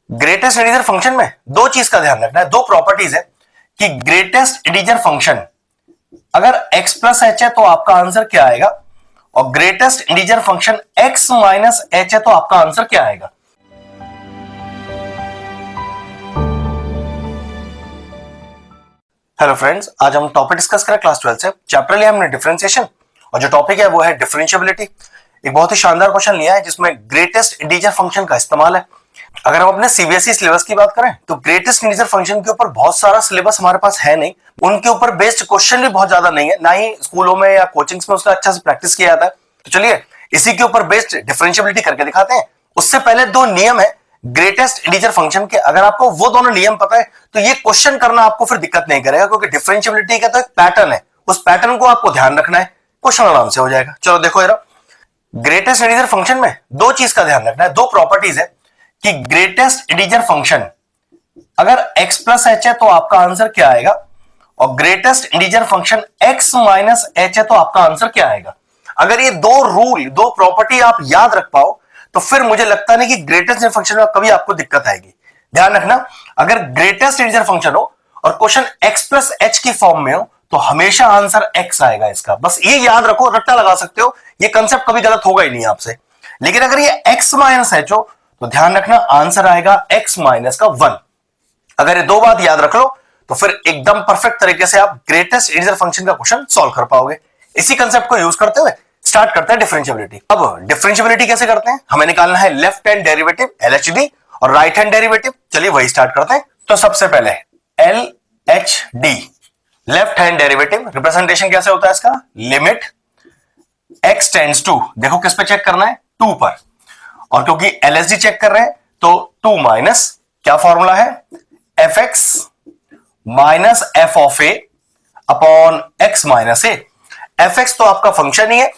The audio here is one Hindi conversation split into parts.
ग्रेटेस्ट इंटीजर फंक्शन में दो चीज का ध्यान रखना है, दो प्रॉपर्टीज है कि ग्रेटेस्ट इंटीजर फंक्शन अगर x प्लस एच है तो आपका आंसर क्या आएगा, और greatest integer function x minus H है तो आपका आंसर क्या आएगा। हेलो फ्रेंड्स, आज हम टॉपिक डिस्कस करें क्लास 12 से। चैप्टर लिया हमने डिफरेंशिएशन और जो टॉपिक है वो है डिफरेंशिएबिलिटी। एक बहुत ही शानदार क्वेश्चन लिया है जिसमें ग्रेटेस्ट इंटीजर फंक्शन का इस्तेमाल है। अगर हम अपने सीबीएसई सिलेबस की बात करें तो ग्रेटेस्ट इंटीजर फंक्शन के ऊपर बहुत सारा सिलेबस हमारे पास है नहीं, उनके ऊपर बेस्ड क्वेश्चन भी बहुत ज्यादा नहीं है, ना ही स्कूलों में या कोचिंग्स में उसका अच्छा से प्रैक्टिस किया जाता है। तो चलिए इसी के ऊपर बेस्ड डिफरेंशिएबिलिटी करके दिखाते हैं। उससे पहले दो नियम है ग्रेटेस्ट इंटीजर फंक्शन के, अगर आपको वो दोनों नियम पता है तो ये क्वेश्चन करना आपको फिर दिक्कत नहीं करेगा, क्योंकि डिफरेंशिएबिलिटी का तो एक पैटर्न है, उस पैटर्न को आपको ध्यान रखना है, क्वेश्चन आराम से हो जाएगा। चलो देखो जरा, ग्रेटेस्ट इंटीजर फंक्शन में दो चीज का ध्यान रखना है, दो प्रॉपर्टीज है कि ग्रेटेस्ट इंटीजर फंक्शन अगर x प्लस एच है तो आपका आंसर क्या आएगा, और greatest integer function x minus H है तो आपका आंसर क्या आएगा। अगर ये दो रूल, दो प्रॉपर्टी आप याद रख पाओ तो फिर मुझे लगता नहीं कि ग्रेटेस्ट इंटीजर फंक्शन में कभी आपको दिक्कत आएगी। ध्यान रखना, अगर ग्रेटेस्ट इंटीजर फंक्शन हो और क्वेश्चन x प्लस एच की फॉर्म में हो तो हमेशा आंसर x आएगा इसका, बस ये याद रखो, रट्टा लगा सकते हो, ये कंसेप्ट कभी गलत होगा ही नहीं आपसे। लेकिन अगर ये x माइनस एच हो तो ध्यान रखना आंसर आएगा x माइनस का 1। अगर ये दो बात याद रख लो तो फिर एकदम परफेक्ट तरीके से आप ग्रेटेस्ट इंटीजर फंक्शन का क्वेश्चन सॉल्व कर पाओगे। इसी कंसेप्ट को यूज करते हुए स्टार्ट करते हैं डिफरेंशिएबिलिटी। अब डिफरेंशिएबिलिटी कैसे करते हैं, हमें निकालना है लेफ्ट हैंड डेरिवेटिव LHD और राइट हैंड डेरिवेटिव। चलिए वही स्टार्ट करते हैं। तो सबसे पहले LHD left hand derivative, representation कैसे होता है इसका, लिमिट x टेंड्स टू, देखो किस पे चेक करना है, 2 पर, और क्योंकि LHD चेक कर रहे हैं तो 2 माइनस क्या फॉर्मूला है, fx minus f of a upon x minus a। fx तो आपका फंक्शन ही है,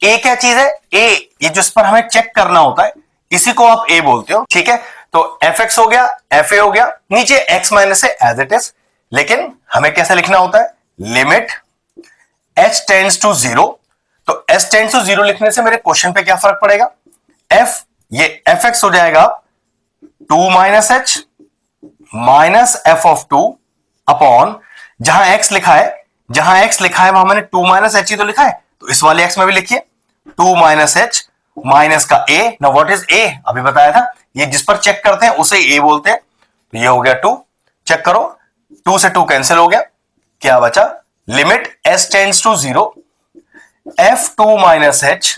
a क्या चीज है, a ये जिस पर हमें चेक करना होता है इसी को आप a बोलते हो, ठीक है। तो fx हो गया, fa हो गया, नीचे x minus a as it is, लेकिन हमें कैसे लिखना होता है, लिमिट h टेंड्स टू 0। तो h टेंड्स टू 0 लिखने से मेरे क्वेश्चन पे क्या फर्क पड़ेगा, f ये fx हो जाएगा 2 minus h minus f of 2 upon, जहां x लिखा है वहां मैंने 2 माइनस h ही तो लिखा है, तो इस वाले x में भी लिखिए 2 माइनस h माइनस का a। Now what is a, अभी बताया था, ये जिस पर चेक करते हैं उसे a बोलते हैं। तो ये हो गया 2, चेक करो 2 से 2 कैंसिल हो गया, क्या बचा, limit s tends to 0 f2 minus h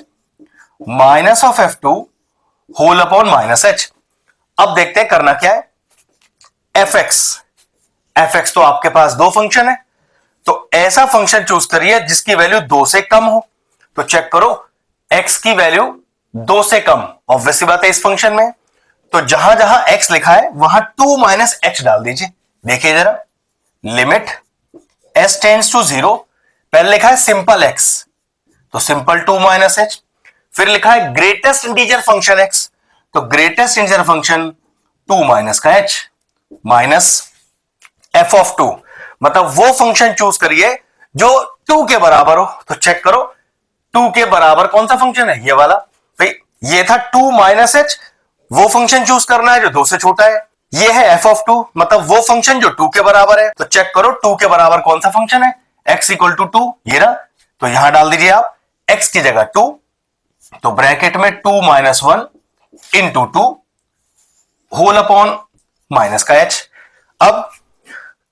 minus of f2 whole upon minus h। अब देखते हैं करना क्या है, fx तो आपके पास दो फंक्शन है, तो ऐसा फंक्शन चूज करिए जिसकी वैल्यू 2 से कम हो। तो चेक करो x की वैल्यू 2 से कम, ऑब्वियस सी बात है इस फंक्शन में, तो जहां जहां x लिखा है वहां 2 माइनस h डाल दीजिए। देखिए जरा, लिमिट s टेंड्स टू 0, पहले लिखा है सिंपल x तो सिंपल 2 माइनस h, फिर लिखा है ग्रेटेस्ट इंटीजर फंक्शन x तो ग्रेटेस्ट इंटीजर फंक्शन 2 माइनस का h माइनस f ऑफ 2, मतलब वो फंक्शन चूज करिए जो 2 के बराबर हो। तो चेक करो 2 के बराबर कौन सा फंक्शन है, ये वाला, भाई ये था 2 माइनस h, वो फंक्शन चूज करना है जो 2 से छोटा है। ये है f ऑफ 2, मतलब वो फंक्शन जो 2 के बराबर है। तो चेक करो 2 के बराबर कौन सा फंक्शन है, x इक्वल टू 2, ये रहा, तो यहां डाल दीजिए आप x की जगह 2, तो ब्रैकेट में 2 minus 1 into 2 whole upon minus का h। अब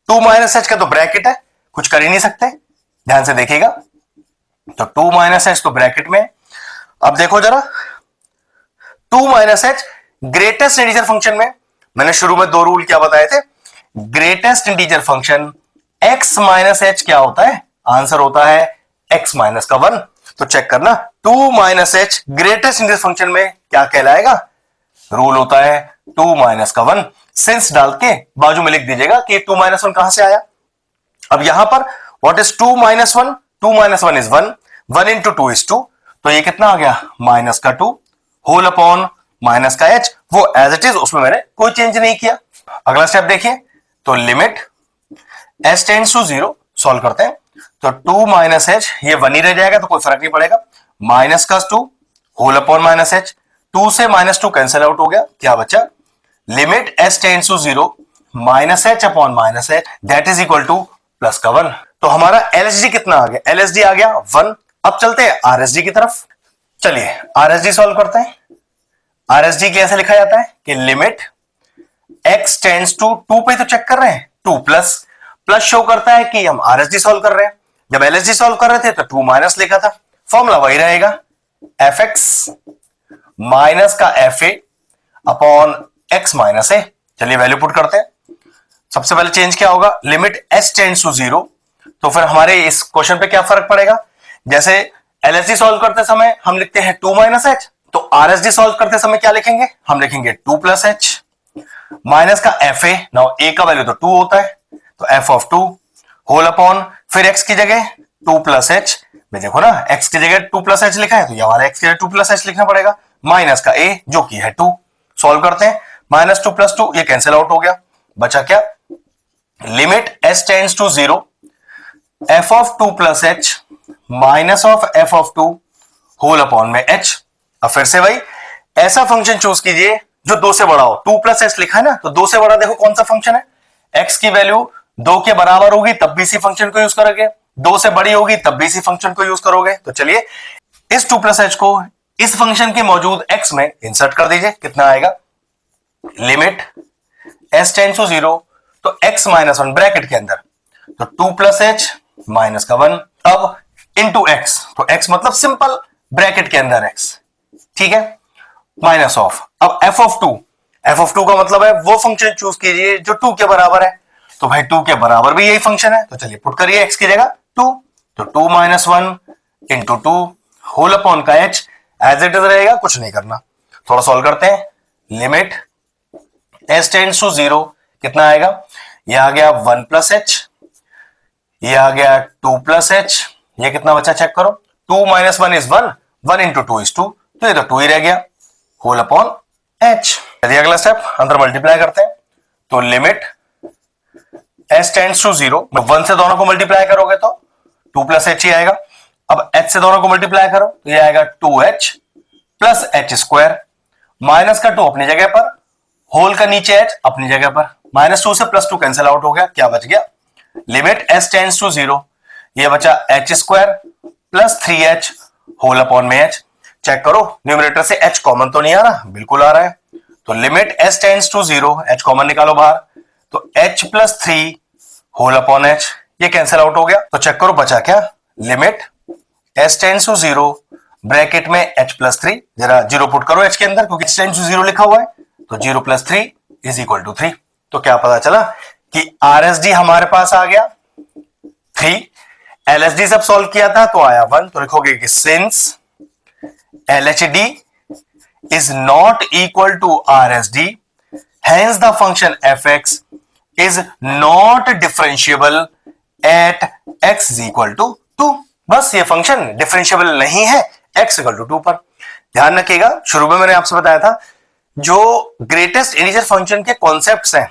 2 माइनस h का तो ब्रैकेट है, कुछ कर ही नहीं सकते, ध्यान से देखिएगा, तो 2 माइनस h तो ब्रैकेट में। अब देखो जरा 2 minus h greatest integer function में, मैंने शुरू में दो रूल क्या बताए थे, greatest integer function x minus h क्या होता है, आंसर होता है x माइनस का 1। तो चेक करना 2 minus h greatest integer function में क्या कहलाएगा, रूल होता है 2 माइनस का 1। सिंस डाल के बाजू में लिख दीजिएगा कि 2 माइनस 1 कहां से आया। अब यहां पर what is 2 minus 1, 2 minus 1 is 1, 1 into 2 is 2, तो ये कितना आ गया, माइनस का 2 होल अपॉन माइनस का h, वो एज इट इज, उसमें मैंने कोई चेंज नहीं किया। अगला स्टेप देखिए, तो limit s tends to 0, solve करते हैं, तो 2 माइनस h, ये 1 ही रह जाएगा तो कोई फर्क नहीं पड़ेगा, माइनस का 2 होल अपॉन माइनस h, 2 से माइनस 2 कैंसिल आउट हो गया, क्या बचा, limit s tends to 0 minus h upon minus h that is equal to plus का 1। तो हमारा एलएसडी कितना आ गया? एलएसडी आ गया 1। अब चलते हैं आरएसडी की तरफ। चलिए आरएसडी सॉल्व करते हैं। आरएसडी कैसे लिखा जाता है कि लिमिट x टेंड्स टू 2 पे तो चेक कर रहे हैं 2 प्लस प्लस शो करता है कि हम आरएसडी सॉल्व कर रहे हैं। जब एलएसडी सॉल्व कर रहे थे तो 2 माइनस लिखा था, फॉर्मूला वही रहेगा fx माइनस का fa अपॉन x माइनस ए। चलिए वैल्यू पुट करते हैं। सबसे पहले चेंज क्या होगा? Limit s tends to 0। तो फिर हमारे इस क्वेश्चन पे क्या फर्क पड़ेगा? जैसे एलएसडी सॉल्व करते समय हम लिखते हैं 2 माइनस एच, तो आरएसडी सॉल्व करते समय क्या लिखेंगे? हम लिखेंगे 2 प्लस एच माइनस का fa। नाउ a का वैल्यू तो 2 होता है, तो f ऑफ 2 होल अपॉन फिर x की जगह 2 प्लस एच में देखो ना x की जगह 2 प्लस एच लिखा है, तो ये हमारा x की जगह 2 प्लस एच लिखना पड़ेगा माइनस का a जो कि है 2। सॉल्व करते हैं, माइनस 2 प्लस 2 ये कैंसिल आउट हो गया, बचा क्या? Limit s tends to 0 f of 2 plus h minus of f of 2 whole upon में h। अब फिर से भाई ऐसा फंक्शन चूज कीजिए जो 2 से बड़ा हो। 2 प्लस एच लिखा है ना, तो 2 से बड़ा देखो कौन सा फंक्शन है? x की वैल्यू 2 के बराबर होगी तब भी इसी फंक्शन को यूज करोगे, 2 से बड़ी होगी तब भी इसी फंक्शन को यूज करोगे। तो चलिए इस 2 प्लस एच को इस फंक्शन के मौजूद x में इंसर्ट कर दीजिए। कितना आएगा? लिमिट s टेंड्स टू 0 तो x माइनस 1 ब्रैकेट के अंदर, तो 2 प्लस एच माइनस का 1 अब इंटू x, तो x मतलब सिंपल ब्रैकेट के अंदर x, ठीक है, माइनस ऑफ अब f ऑफ 2। f ऑफ 2 का मतलब है वो फंक्शन चूज कीजिए जो 2 के बराबर है, तो भाई 2 के बराबर भी यही फंक्शन है, तो चलिए पुट करिए x की जगह 2, तो 2 माइनस 1 इंटू 2 होल अपॉन का h एज इट इज रहेगा, कुछ नहीं करना। थोड़ा सॉल्व करते हैं। लिमिट s टेंड्स टू 0 कितना आएगा? ये आ गया 1 प्लस एच, ये आ गया 2 प्लस एच, ये कितना बचा चेक करो? 2 माइनस 1 इज 1, 1 इंटू 2 इज 2, तो ये तो 2 ही रह गया होल अपॉन h। चलिए अगला स्टेप अंदर मल्टीप्लाई करते हैं, तो लिमिट s टेंड्स टू 0 1 से दोनों को मल्टीप्लाई करोगे तो 2 प्लस एच ही आएगा। अब h से दोनों को मल्टीप्लाई करो तो ये आएगा 2h plus H square, minus का 2 अपनी जगह पर, होल का नीचे h अपनी जगह पर, माइनस 2 से प्लस 2 कैंसिल आउट हो गया, क्या बच गया? लिमिट s टेंड्स टू 0 ये बचा h square plus 3h whole upon में h। चेक करो न्यूमरेटर से h कॉमन तो नहीं आ रहा, बिल्कुल आ रहा है, तो limit s tends to 0 h common निकालो बाहर, तो h plus 3 whole upon h ये कैंसिल आउट हो गया। तो चेक करो बचा क्या? Limit s tends to 0 bracket में h प्लस 3, जरा 0 पुट करो h के अंदर क्योंकि h टेंड्स टू 0 लिखा हुआ है, तो 0 प्लस 3 इज इक्वल टू 3। तो क्या पता चला कि आरएसडी हमारे पास आ गया 3, एलएसडी सब सॉल्व किया था तो आया 1, तो लिखोगे कि since LHD is not equal to RSD, hence the function fx is not differentiable at x is equal to 2। बस ये फंक्शन डिफरेंशिएबल नहीं है x इक्वल टू 2 पर। ध्यान रखिएगा शुरू में मैंने आपसे बताया था जो ग्रेटेस्ट इंटीजर फंक्शन के कॉन्सेप्ट्स हैं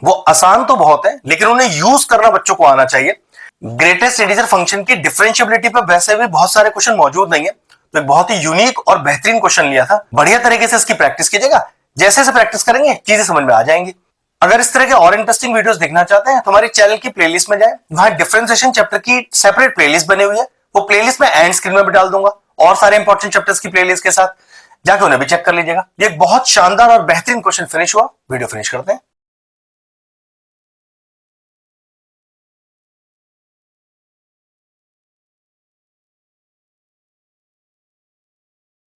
वो आसान तो बहुत है लेकिन उन्हें यूज करना बच्चों को आना चाहिए। ग्रेटेस्ट इंटीजर फंक्शन की डिफरेंशिएबिलिटी पर वैसे भी बहुत सारे क्वेश्चन मौजूद नहीं है, तो एक बहुत ही यूनिक और बेहतरीन क्वेश्चन लिया था। बढ़िया तरीके से इसकी प्रैक्टिस कीजिएगा, जैसे जैसे प्रैक्टिस करेंगे चीजें समझ में आ जाएंगी। अगर इस तरह के और इंटरेस्टिंग वीडियोस देखना चाहते हैं तो हमारे चैनल की प्लेलिस्ट में जाएं, वहां डिफरेंशिएशन चैप्टर की सेपरेट प्लेलिस्ट बनी हुई है, वो प्लेलिस्ट में एंड स्क्रीन में भी डाल दूंगा और सारे इंपॉर्टेंट चैप्टर्स की प्लेलिस्ट के साथ, जाके उन्हें भी चेक कर लीजिएगा। ये एक बहुत शानदार और बेहतरीन क्वेश्चन फिनिश हुआ, वीडियो फिनिश करते हैं।